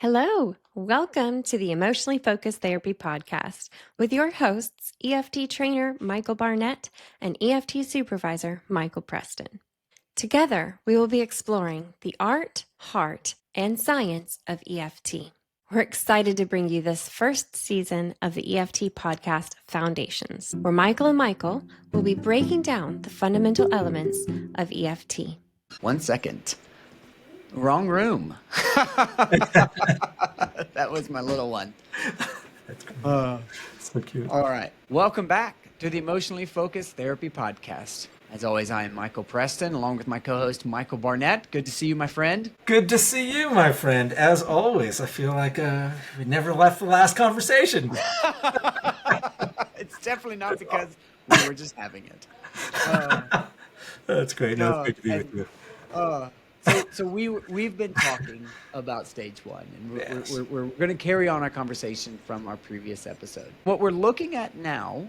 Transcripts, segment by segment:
Hello, welcome to the Emotionally Focused Therapy Podcast with your hosts, EFT trainer Michael Barnett and EFT supervisor Michael Preston. Together, we will be exploring the art, heart, and science of EFT. We're excited to bring you this first season of the EFT podcast Foundations, where Michael and Michael will be breaking down the fundamental elements of EFT. 1 second. Wrong room. That was my little one. That's great. So cute. All right. Welcome back to the Emotionally Focused Therapy Podcast. As always, I am Michael Preston, along with my co-host, Michael Barnett. Good to see you, my friend. Good to see you, my friend. As always, I feel like we never left the last conversation. It's definitely not because we were just having it. That's great. No, it's great to be with you. So we've been talking about stage one, and Yes. we're going to carry on our conversation from our previous episode. What we're looking at now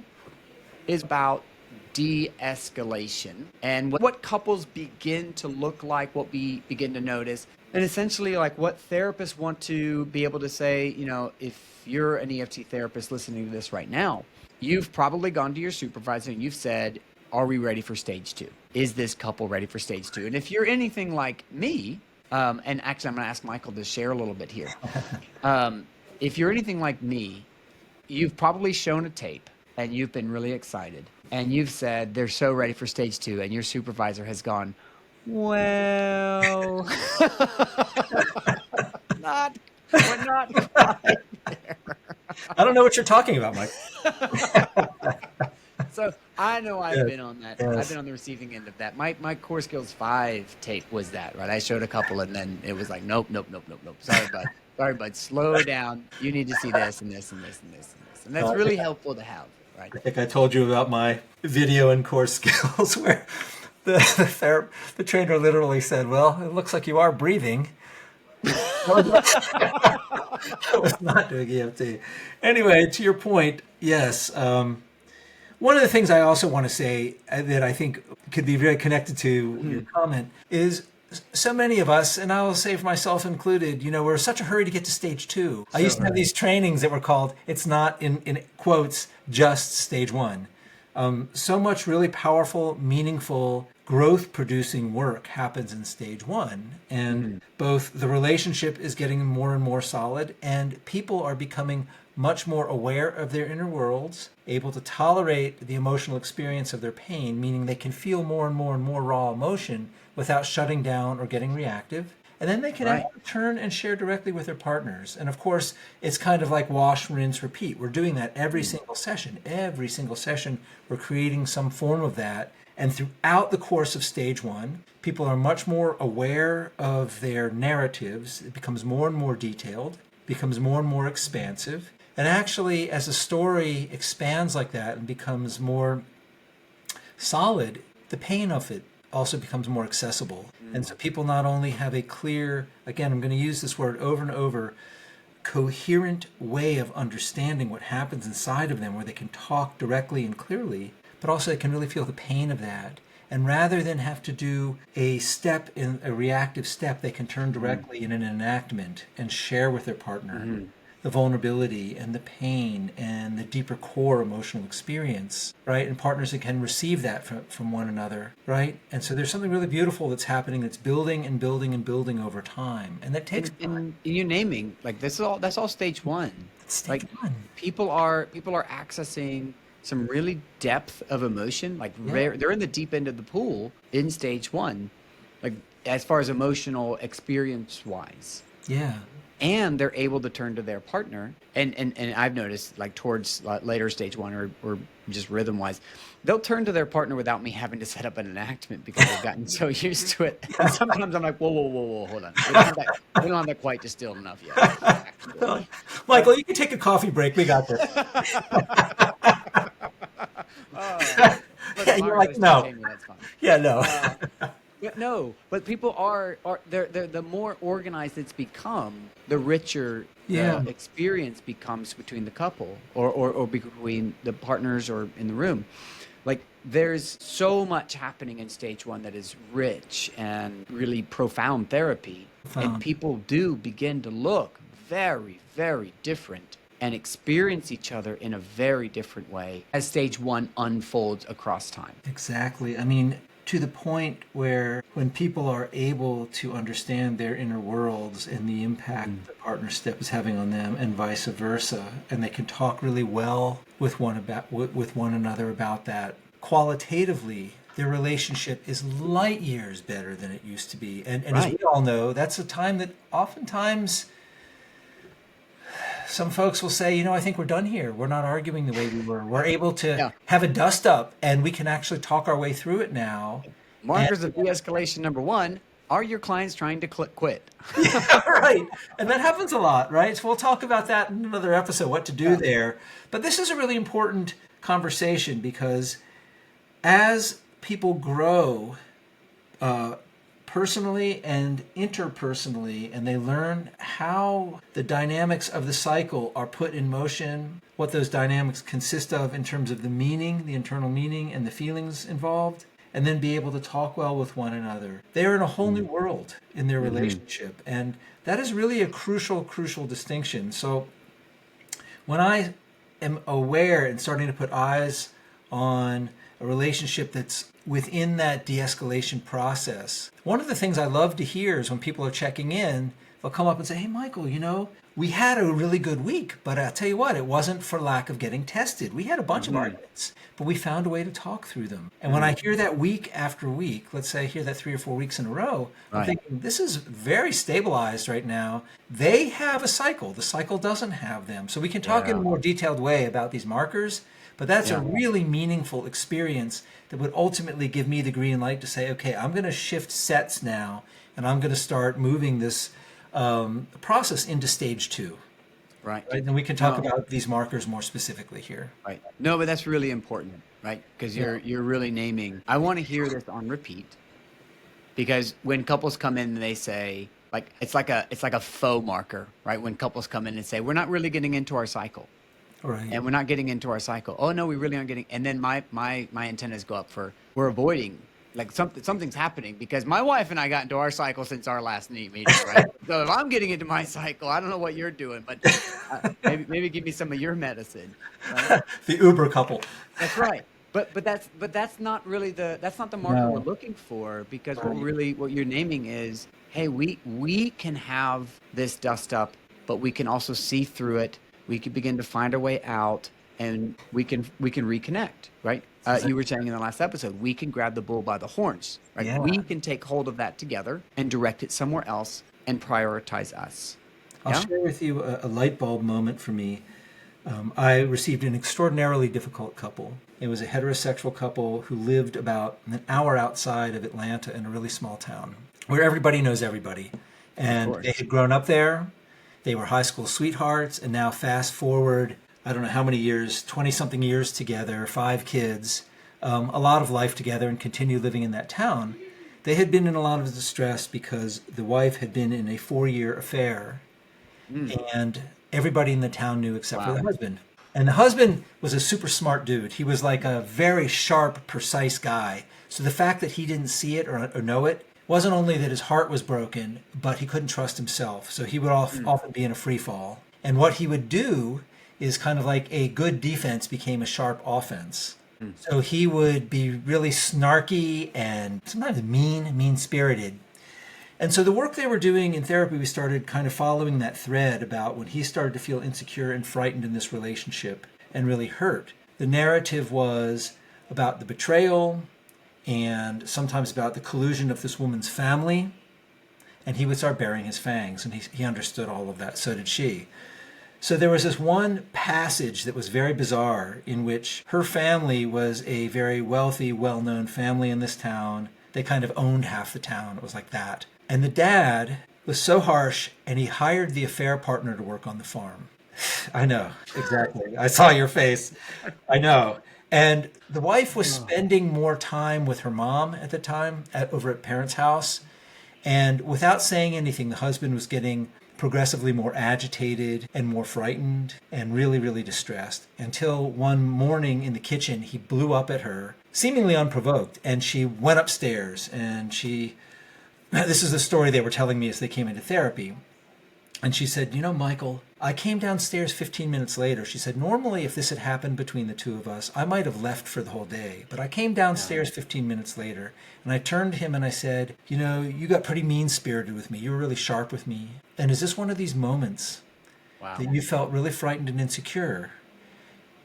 is about de-escalation and what couples begin to look like, what we begin to notice, and essentially like what therapists want to be able to say. You know, if you're an EFT therapist listening to this right now, you've probably gone to your supervisor and you've said, are we ready for stage two? Is this couple ready for stage two? And if you're anything like me, and actually I'm going to ask Michael to share a little bit here. If you're anything like me, you've probably shown a tape and you've been really excited and you've said they're so ready for stage two, and your supervisor has gone, well, we're not quite there. I don't know what you're talking about, Mike. So I know I've Yes, been on that. yes. I've been on the receiving end of that. My Core Skills 5 tape was that, right? I showed a couple and then it was like, nope. Sorry, bud. Slow down. You need to see this and this and this and this and this. And that's really helpful to have, right? I think I told you about my video and core skills where the trainer literally said, well, it looks like you are breathing. I was not doing EFT. Anyway, to your point, yes. One of the things I also want to say that I think could be very connected to your comment is so many of us, and I will say for myself included, we're in such a hurry to get to stage two. I used to have these trainings that were called, it's not in quotes, just stage one. So much really powerful, meaningful, growth-producing work happens in stage one. And both the relationship is getting more and more solid, and people are becoming much more aware of their inner worlds, able to tolerate the emotional experience of their pain, meaning they can feel more and more and more raw emotion without shutting down or getting reactive. And then they can actually turn and share directly with their partners. And of course, it's kind of like wash, rinse, repeat. We're doing that every single session. Every single session, we're creating some form of that. And throughout the course of stage one, people are much more aware of their narratives. It becomes more and more detailed, becomes more and more expansive. And actually, as a story expands like that and becomes more solid, the pain of it also becomes more accessible. And so people not only have a clear, again, I'm going to use this word over and over, coherent way of understanding what happens inside of them, where they can talk directly and clearly, but also they can really feel the pain of that. And rather than have to do a step in a reactive step, they can turn directly in an enactment and share with their partner the vulnerability and the pain and the deeper core emotional experience, right? And partners that can receive that from one another, right? And so there's something really beautiful that's happening that's building and building and building over time. And that takes time. And you naming, like that's all stage one. It's stage one. People are accessing some really depth of emotion. Like they're in the deep end of the pool in stage one, like as far as emotional experience wise. Yeah. And they're able to turn to their partner. And I've noticed like towards later stage one or just rhythm wise, they'll turn to their partner without me having to set up an enactment because they've gotten so used to it. And sometimes I'm like, whoa, hold on. We don't have that quite distilled enough yet. Michael, you can take a coffee break. We got this. Yeah, you're like, no. That's fine. Yeah, no. No, but people are they're the more organized it's become, the richer the experience becomes between the couple or between the partners or in the room. Like there's so much happening in stage one that is rich and really profound therapy, and people do begin to look very, very different and experience each other in a very different way as stage one unfolds across time. Exactly. I mean, to the point where when people are able to understand their inner worlds and the impact the partner step is having on them and vice versa, and they can talk really well with one another about that, qualitatively, their relationship is light years better than it used to be. And as we all know, that's a time that oftentimes some folks will say, I think we're done here. We're not arguing the way we were. We're able to have a dust up and we can actually talk our way through it now. Markers of de-escalation number one, are your clients trying to quit? Yeah, right. And that happens a lot, right? So we'll talk about that in another episode, what to do there. But this is a really important conversation because as people grow personally and interpersonally, and they learn how the dynamics of the cycle are put in motion, what those dynamics consist of in terms of the meaning, the internal meaning, and the feelings involved, and then be able to talk well with one another. They're in a whole new world in their relationship. And that is really a crucial distinction. So when I am aware and starting to put eyes on a relationship that's within that de-escalation process, one of the things I love to hear is when people are checking in, they'll come up and say, hey, Michael, we had a really good week, but I'll tell you what, it wasn't for lack of getting tested. We had a bunch of arguments, but we found a way to talk through them. And when I hear that week after week, let's say I hear that 3 or 4 weeks in a row, I'm thinking, this is very stabilized right now. They have a cycle. The cycle doesn't have them. So we can talk in a more detailed way about these markers, but that's a really meaningful experience that would ultimately give me the green light to say, okay, I'm going to shift sets now, and I'm going to start moving this process into stage 2. Right. And we can talk about these markers more specifically here. Right. No, but that's really important, right? Because you're really naming. I want to hear this on repeat, because when couples come in and they say, like, it's like a faux marker, right? When couples come in and say, we're not really getting into our cycle. Right. And we're not getting into our cycle. Oh no, we really aren't getting. And then my antennas go up for we're avoiding, like something's happening because my wife and I got into our cycle since our last meeting, right? So if I'm getting into my cycle, I don't know what you're doing, but maybe give me some of your medicine. Right? The Uber couple. That's right. But that's not really that's not the marker we're looking for, because what you're naming is, hey, we can have this dust up, but we can also see through it. We can begin to find our way out, and we can reconnect, right? You were saying in the last episode, we can grab the bull by the horns, right? Yeah. We can take hold of that together and direct it somewhere else and prioritize us. I'll share with you a light bulb moment for me. I received an extraordinarily difficult couple. It was a heterosexual couple who lived about an hour outside of Atlanta in a really small town where everybody knows everybody. And they had grown up there. They were high school sweethearts, and now fast forward, I don't know how many years, 20-something years together, 5 kids, a lot of life together, and continue living in that town. They had been in a lot of distress because the wife had been in a 4-year affair, and everybody in the town knew except for the husband. And the husband was a super smart dude. He was like a very sharp, precise guy. So the fact that he didn't see it or know it wasn't only that his heart was broken, but he couldn't trust himself. So he would often be in a free fall. And what he would do is kind of like a good defense became a sharp offense. So he would be really snarky and sometimes mean-spirited. And so the work they were doing in therapy, we started kind of following that thread about when he started to feel insecure and frightened in this relationship and really hurt. The narrative was about the betrayal, and sometimes about the collusion of this woman's family, and he would start baring his fangs, and he understood all of that. So did she. So there was this one passage that was very bizarre in which her family was a very wealthy, well-known family in this town. They kind of owned half the town. It was like that. And the dad was so harsh, and he hired the affair partner to work on the farm. I know, exactly. I saw your face. I know. And the wife was spending more time with her mom at the time over at parents' house. And without saying anything, the husband was getting progressively more agitated and more frightened and really, really distressed, until one morning in the kitchen, he blew up at her, seemingly unprovoked. And she went upstairs, and this is the story they were telling me as they came into therapy. And she said, Michael, I came downstairs 15 minutes later. She said, normally if this had happened between the two of us, I might have left for the whole day. But I came downstairs 15 minutes later, and I turned to him and I said, you got pretty mean-spirited with me. You were really sharp with me. And is this one of these moments that you felt really frightened and insecure?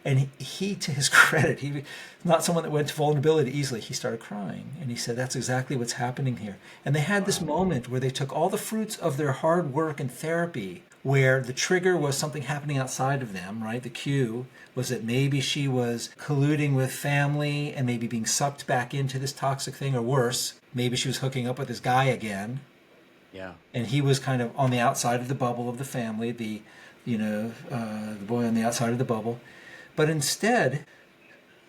And he, to his credit, he not someone that went to vulnerability easily. He started crying, and he said, that's exactly what's happening here. And they had this moment where they took all the fruits of their hard work and therapy, where the trigger was something happening outside of them, right? The cue was that maybe she was colluding with family and maybe being sucked back into this toxic thing, or worse, maybe she was hooking up with this guy again. Yeah. And he was kind of on the outside of the bubble of the family, the boy on the outside of the bubble. But instead,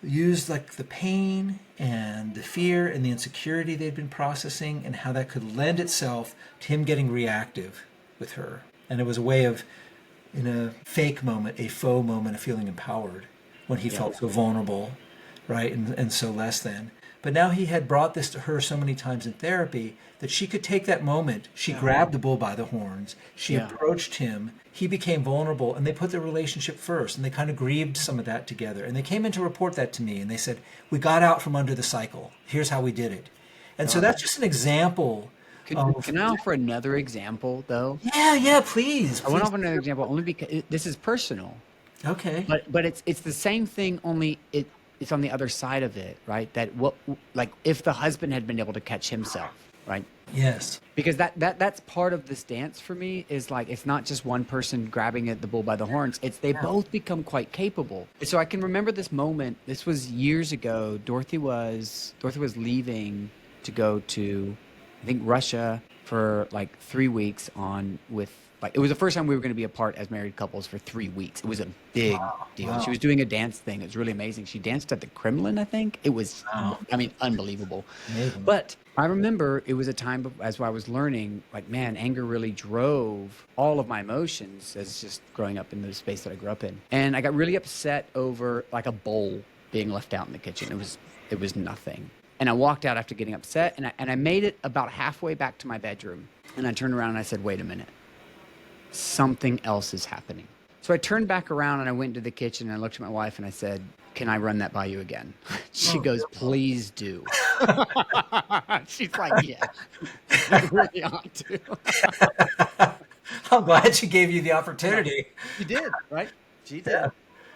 used like the pain and the fear and the insecurity they'd been processing, and how that could lend itself to him getting reactive with her. And it was a way of, in a fake moment, a faux moment of feeling empowered when he felt so vulnerable, right? And so less than. But now he had brought this to her so many times in therapy that she could take that moment. She grabbed the bull by the horns. She approached him. He became vulnerable, and they put their relationship first, and they kind of grieved some of that together. And they came in to report that to me, and they said, we got out from under the cycle. Here's how we did it. And so that's just an example. Can I offer another example, though? Yeah, please. I want to offer another example only because this is personal. Okay. But it's the same thing, only it's on the other side of it, right? That if the husband had been able to catch himself, right? Yes. Because that's part of this dance for me, is like, it's not just one person grabbing the bull by the horns. It's they both become quite capable. So I can remember this moment. This was years ago. Dorothy was leaving to go to, I think, Russia for like 3 weeks it was the first time we were going to be apart as married couples for 3 weeks. It was a big deal. Wow. She was doing a dance thing. It was really amazing. She danced at the Kremlin, I think. It was, unbelievable. Amazing. But I remember it was a time as I was learning, like, man, anger really drove all of my emotions as just growing up in the space that I grew up in. And I got really upset over like a bowl being left out in the kitchen. It was nothing. And I walked out after getting upset, and I made it about halfway back to my bedroom. And I turned around and I said, wait a minute. Something else is happening. So I turned back around and I went into the kitchen and I looked at my wife and I said, can I run that by you again? She goes, please do. She's like, yeah, you really ought to. I'm glad she gave you the opportunity. She did, right? She did. Yeah.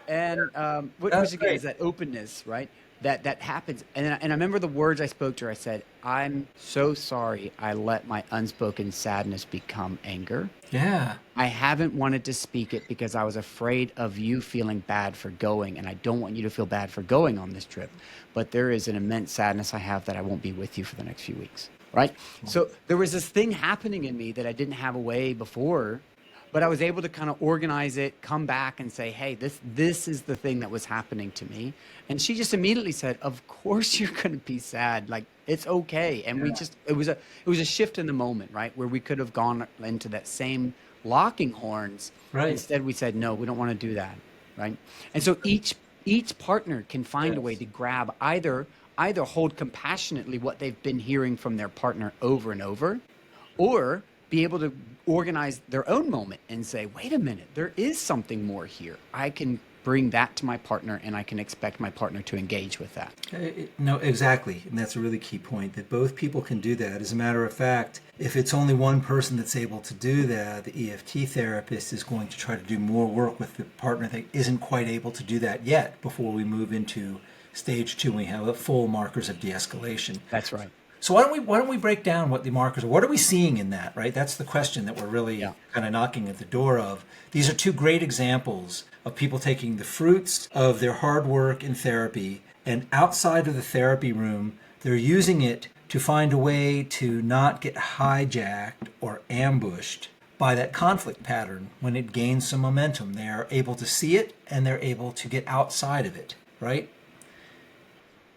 And which again is that openness, right? That happens. And I remember the words I spoke to her. I said, I'm so sorry I let my unspoken sadness become anger. Yeah. I haven't wanted to speak it because I was afraid of you feeling bad for going, and I don't want you to feel bad for going on this trip. But there is an immense sadness I have that I won't be with you for the next few weeks, right? So there was this thing happening in me that I didn't have a way before, but I was able to kind of organize it, come back and say, hey, this is the thing that was happening to me. And she just immediately said, of course you're going to be sad. Like, it's okay. And it was a shift in the moment, right? Where we could have gone into that same locking horns. Right. Instead, we said, no, we don't want to do that, right? And so each partner can find a way to grab either hold compassionately what they've been hearing from their partner over and over, or be able to organize their own moment and say, wait a minute, there is something more here. I can bring that to my partner, and I can expect my partner to engage with that. No, exactly. And that's a really key point, that both people can do that. As a matter of fact, if it's only one person that's able to do that, the EFT therapist is going to try to do more work with the partner that isn't quite able to do that yet before we move into stage 2 and we have full markers of de-escalation. That's right. So why don't we break down what the markers are? What are we seeing in that, right? That's the question that we're really kind of knocking at the door of. These are two great examples of people taking the fruits of their hard work in therapy, and outside of the therapy room, they're using it to find a way to not get hijacked or ambushed by that conflict pattern when it gains some momentum. They are able to see it, and they're able to get outside of it, right?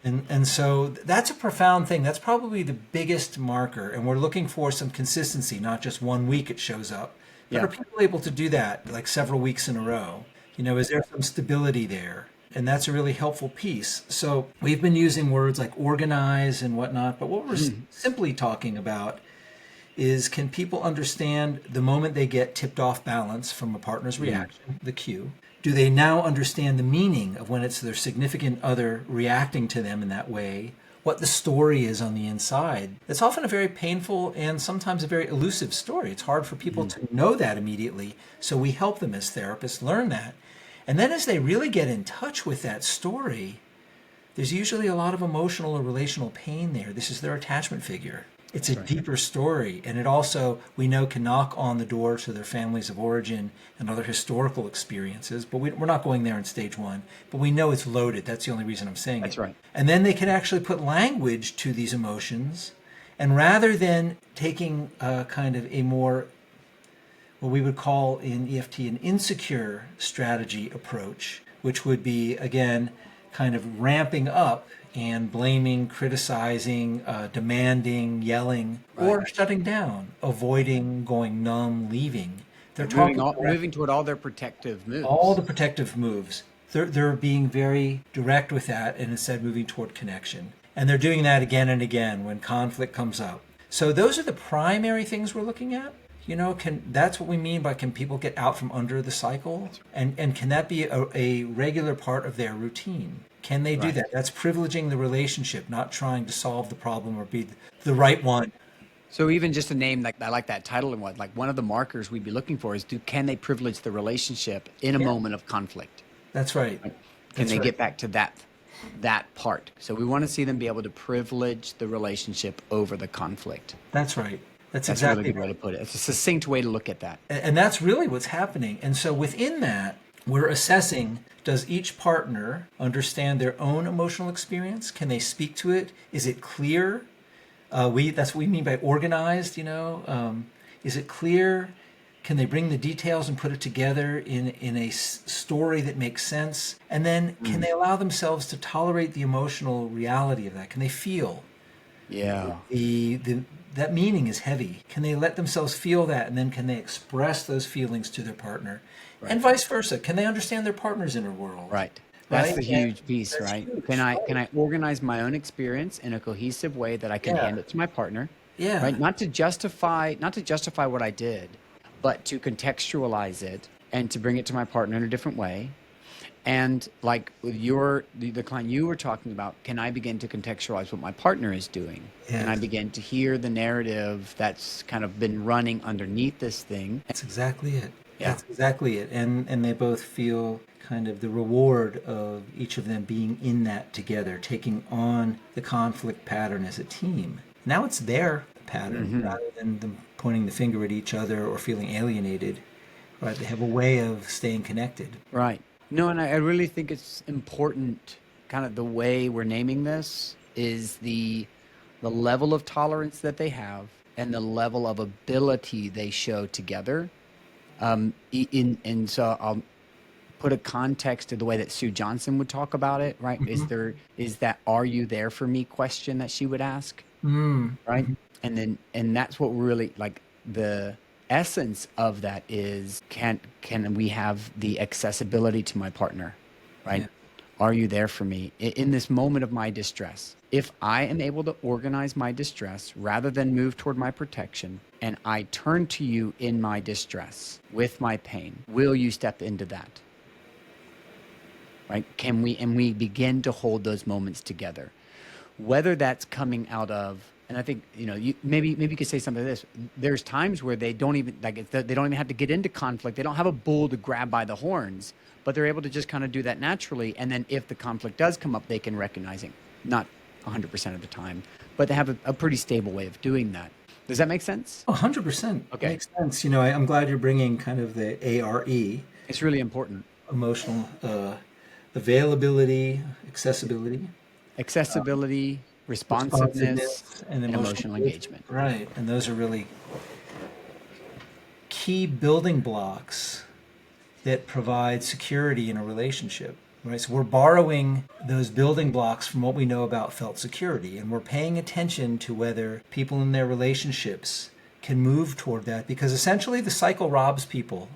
And so that's a profound thing. That's probably the biggest marker. And we're looking for some consistency, not just 1 week it shows up. But are people able to do that like several weeks in a row? Is there some stability there? And that's a really helpful piece. So we've been using words like organize and whatnot, but what we're simply talking about is, can people understand the moment they get tipped off balance from a partner's reaction, the cue? Do they now understand the meaning of when it's their significant other reacting to them in that way? What the story is on the inside? It's often a very painful and sometimes a very elusive story. It's hard for people to know that immediately, so we help them as therapists learn that. And then as they really get in touch with that story, there's usually a lot of emotional or relational pain there. This is their attachment figure. It's a deeper story, and it also, we know, can knock on the door to their families of origin and other historical experiences, but we're not going there in stage one, but we know it's loaded. That's the only reason I'm saying it. That's right. And then they can actually put language to these emotions, and rather than taking kind of a more, what we would call in EFT, an insecure strategy approach, which would be, again, kind of ramping up and blaming, criticizing, demanding, yelling, or shutting down, avoiding, going numb, leaving. They're moving toward all their protective moves. All the protective moves. They're being very direct with that, and instead moving toward connection. And they're doing that again and again when conflict comes up. So those are the primary things we're looking at. That's what we mean by, can people get out from under the cycle? And can that be a regular part of their routine? Can they do that? That's privileging the relationship, not trying to solve the problem or be the right one. So even just a name, like I like that title, and one of the markers we'd be looking for is, can they privilege the relationship in a moment of conflict? That's right. Can they get back to that part? So we want to see them be able to privilege the relationship over the conflict. That's right. That's exactly exactly a really good way to put it. It's a succinct way to look at that. And that's really what's happening. And so within that, we're assessing, does each partner understand their own emotional experience? Can they speak to it? Is it clear? That's what we mean by organized, Is it clear? Can they bring the details and put it together in a story that makes sense? And then can they allow themselves to tolerate the emotional reality of that? Can they feel? Yeah. That meaning is heavy. Can they let themselves feel that, and then can they express those feelings to their partner? Right. And vice versa. Can they understand their partner's inner world? Right. That's the huge piece, right? Huge. Can I organize my own experience in a cohesive way that I can hand it to my partner? Yeah. Right? Not to justify what I did, but to contextualize it and to bring it to my partner in a different way. And like with the client you were talking about, can I begin to contextualize what my partner is doing? Yes. Can I begin to hear the narrative that's kind of been running underneath this thing? That's exactly it. Yeah. That's exactly it. And they both feel kind of the reward of each of them being in that together, taking on the conflict pattern as a team. Now it's their pattern rather than them pointing the finger at each other or feeling alienated. Right? They have a way of staying connected. Right. No, and I really think it's important, kind of the way we're naming this is the level of tolerance that they have and the level of ability they show together. And so I'll put a context to the way that Sue Johnson would talk about it, right? Is that "Are you there for me?" question that she would ask, right? And that's what really, like, the essence of that is, can we have the accessibility to my partner, right? Yeah. Are you there for me in this moment of my distress? If I am able to organize my distress rather than move toward my protection, and I turn to you in my distress with my pain, will you step into that? Right? Can we begin to hold those moments together? Whether that's coming out of, and I think, maybe you could say something like this. There's times where they don't even have to get into conflict. They don't have a bull to grab by the horns, but they're able to just kind of do that naturally. And then if the conflict does come up, they can recognize it. Not 100% of the time, but they have a pretty stable way of doing that. Does that make sense? 100%. Okay. Makes sense. I'm glad you're bringing kind of the ARE. It's really important. Emotional availability, accessibility. Responsiveness, and emotional engagement. Right. And those are really key building blocks that provide security in a relationship. Right? So we're borrowing those building blocks from what we know about felt security, and we're paying attention to whether people in their relationships can move toward that, because essentially the cycle robs people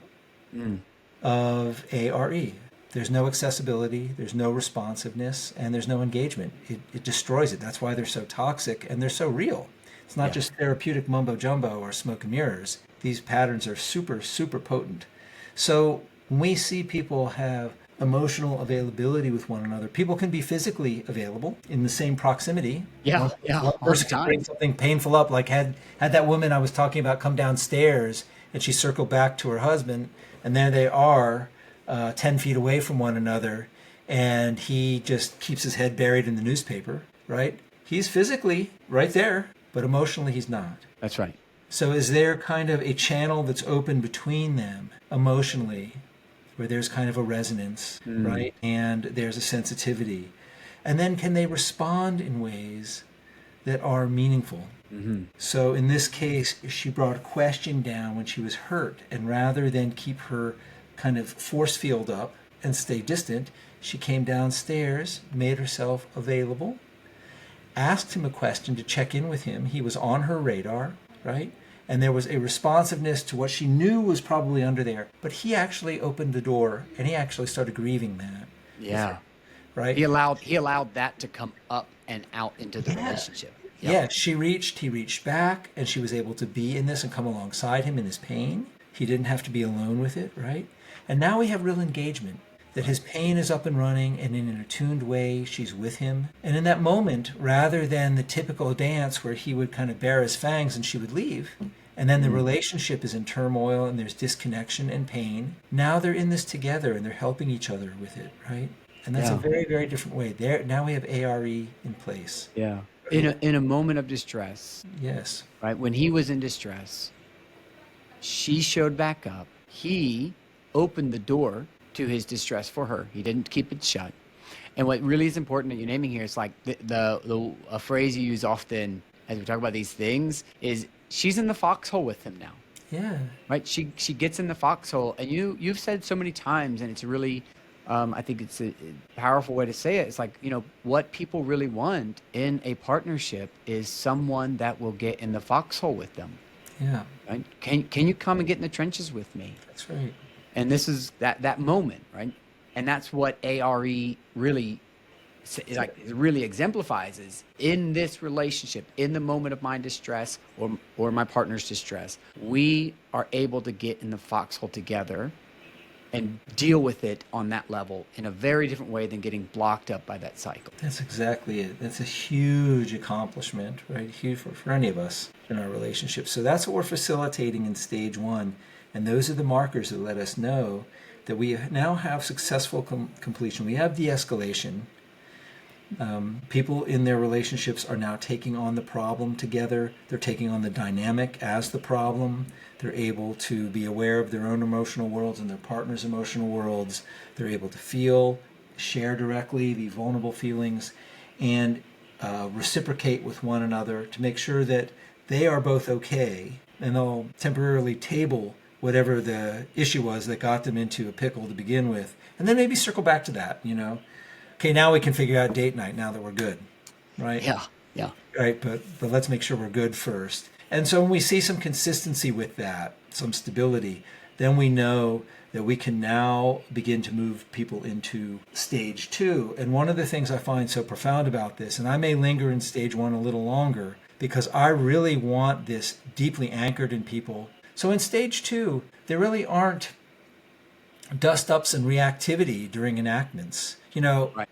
of ARE. There's no accessibility, there's no responsiveness, and there's no engagement. It destroys it. That's why they're so toxic and they're so real. It's not just therapeutic mumbo jumbo or smoke and mirrors. These patterns are super, super potent. So when we see people have emotional availability with one another, people can be physically available in the same proximity. Yeah, One all the person can bring time. something painful up, like had that woman I was talking about come downstairs, and she circled back to her husband, and there they are, 10 feet away from one another, and he just keeps his head buried in the newspaper, right? He's physically right there, but emotionally he's not. That's right. So is there kind of a channel that's open between them emotionally, where there's kind of a resonance, right? And there's a sensitivity. And then can they respond in ways that are meaningful? So in this case, she brought a question down when she was hurt, and rather than keep her kind of force field up and stay distant, she came downstairs, made herself available, asked him a question to check in with him. He was on her radar, right? And there was a responsiveness to what she knew was probably under there. But he actually opened the door, and he actually started grieving that. Yeah. Right? He allowed that to come up and out into the relationship. Yeah, he reached back, and she was able to be in this and come alongside him in his pain. He didn't have to be alone with it, right? And now we have real engagement, that his pain is up and running, and in an attuned way, she's with him. And in that moment, rather than the typical dance where he would kind of bare his fangs and she would leave, and then the relationship is in turmoil and there's disconnection and pain, now they're in this together and they're helping each other with it, right? And that's a very, very different way. There now we have ARE in place. Yeah. In a moment of distress, Yes. right? When he was in distress, she showed back up. He opened the door to his distress for her. He didn't keep it shut. And what really is important that you're naming here is like a phrase you use often as we talk about these things is she's in the foxhole with him now. Yeah. Right? She gets in the foxhole, and you've said so many times, and it's really I think it's a powerful way to say it. It's like, what people really want in a partnership is someone that will get in the foxhole with them. Yeah. Right? Can you come and get in the trenches with me? That's right. And this is that moment, right? And that's what ARE really really exemplifies is in this relationship, in the moment of my distress or my partner's distress, we are able to get in the foxhole together and deal with it on that level in a very different way than getting blocked up by that cycle. That's exactly it. That's a huge accomplishment, right? Huge for any of us in our relationship. So that's what we're facilitating in stage one. And those are the markers that let us know that we now have successful completion. We have de-escalation. People in their relationships are now taking on the problem together. They're taking on the dynamic as the problem. They're able to be aware of their own emotional worlds and their partner's emotional worlds. They're able to feel, share directly the vulnerable feelings, and reciprocate with one another to make sure that they are both okay. And they'll temporarily table whatever the issue was that got them into a pickle to begin with. And then maybe circle back to that, Okay, now we can figure out date night now that we're good, right? Yeah. Right, but let's make sure we're good first. And so when we see some consistency with that, some stability, then we know that we can now begin to move people into stage two. And one of the things I find so profound about this, and I may linger in stage one a little longer, because I really want this deeply anchored in people. So in stage two, there really aren't dust-ups and reactivity during enactments.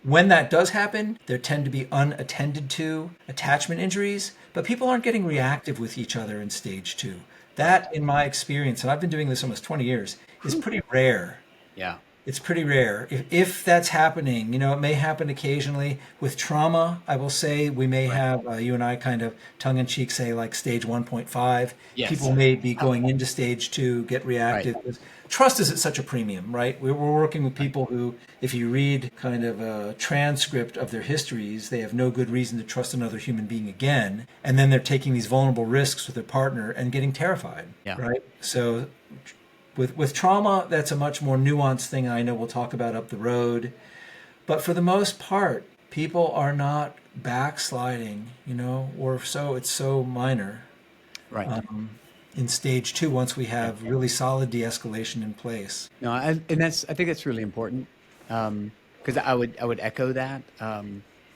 When that does happen, there tend to be unattended to attachment injuries, but people aren't getting reactive with each other in stage two. That, in my experience, and I've been doing this almost 20 years, is pretty rare. Yeah. It's pretty rare. If that's happening, it may happen occasionally. With trauma, I will say we may have, you and I kind of tongue-in-cheek say like stage 1.5. Yes. People may be going into stage two, get reactive. Right. Trust is at such a premium, right? We're working with people who, if you read kind of a transcript of their histories, they have no good reason to trust another human being again. And then they're taking these vulnerable risks with their partner and getting terrified, right? So with trauma, that's a much more nuanced thing I know we'll talk about up the road. But for the most part, people are not backsliding, or so it's so minor. Right. In stage two, once we have really solid de-escalation in place. No, I think that's really important because I would echo that.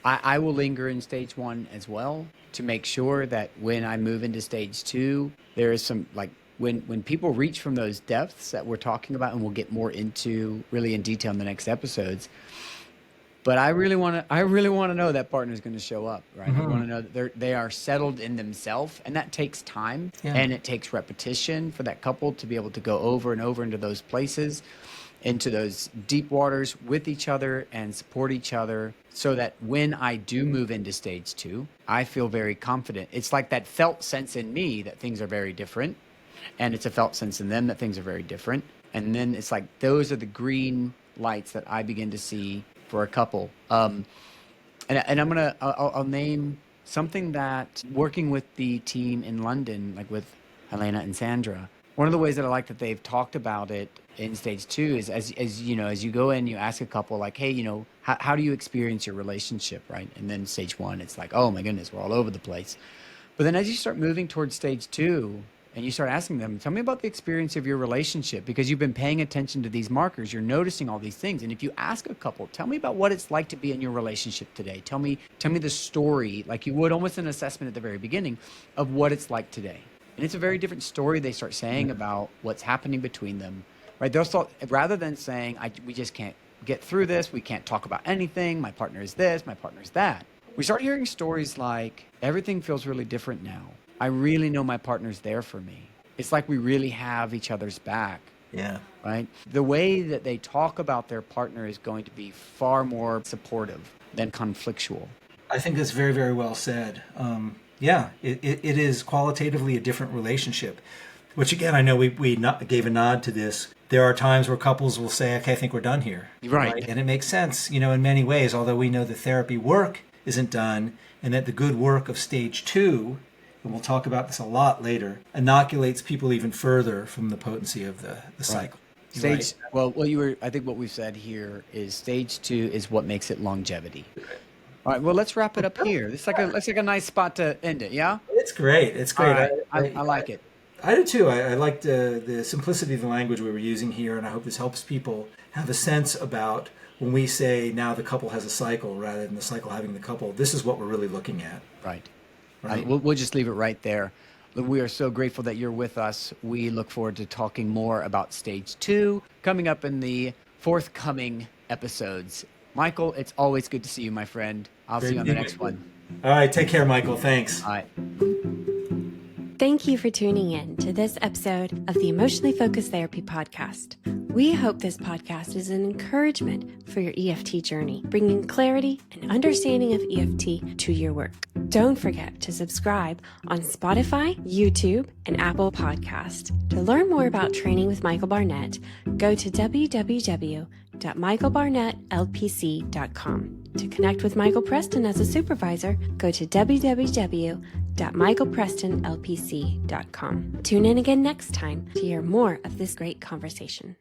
I will linger in stage 1 as well to make sure that when I move into stage 2, there is some like when people reach from those depths that we're talking about, and we'll get more into really in detail in the next episodes. But I really want to know that partner is going to show up, right? I want to know that they are settled in themselves, and that takes time and it takes repetition for that couple to be able to go over and over into those places, into those deep waters with each other and support each other, so that when I do move into stage 2, I feel very confident. It's like that felt sense in me that things are very different, and it's a felt sense in them that things are very different. And then it's like those are the green lights that I begin to see for a couple. And I'll name something that working with the team in London, like with Helena and Sandra, one of the ways that I like that they've talked about it in stage 2 is as you know, as you go in, you ask a couple like, hey, you know, how do you experience your relationship, right? And then stage 1, it's like, oh my goodness, we're all over the place. But then as you start moving towards stage 2, and you start asking them, tell me about the experience of your relationship, because you've been paying attention to these markers. You're noticing all these things. And if you ask a couple, tell me about what it's like to be in your relationship today. Tell me the story, like you would almost an assessment at the very beginning of what it's like today. And it's a very different story they start saying about what's happening between them, right? They'll start, rather than saying, we just can't get through this. We can't talk about anything. My partner is this, my partner is that. We start hearing stories like, everything feels really different now. I really know my partner's there for me. It's like we really have each other's back. Yeah. Right? The way that they talk about their partner is going to be far more supportive than conflictual. I think that's very, very well said. It is qualitatively a different relationship, which again, I know we gave a nod to this. There are times where couples will say, okay, I think we're done here. Right. And it makes sense, you know, in many ways, although we know the therapy work isn't done, and that the good work of stage 2, and we'll talk about this a lot later, inoculates people even further from the potency of the cycle. Stage, well, I think what we've said here is stage 2 is what makes it longevity. All right, well, let's wrap it up here. It's like a nice spot to end it, yeah? It's great. It's great. Right. I like it. I do too. I like the simplicity of the language we were using here, and I hope this helps people have a sense about when we say now the couple has a cycle rather than the cycle having the couple. This is what we're really looking at. Right. We'll just leave it right there. We are so grateful that you're with us. We look forward to talking more about stage 2 coming up in the forthcoming episodes. Michael, it's always good to see you, my friend. I'll see you on the next one. All right. Take care, Michael. Thanks. All right. Thank you for tuning in to this episode of the Emotionally Focused Therapy Podcast. We hope this podcast is an encouragement for your EFT journey, bringing clarity and understanding of EFT to your work. Don't forget to subscribe on Spotify, YouTube, and Apple Podcast. To learn more about training with Michael Barnett, go to www.michaelbarnettlpc.com. To connect with Michael Preston as a supervisor, go to www.michaelprestonlpc.com. Tune in again next time to hear more of this great conversation.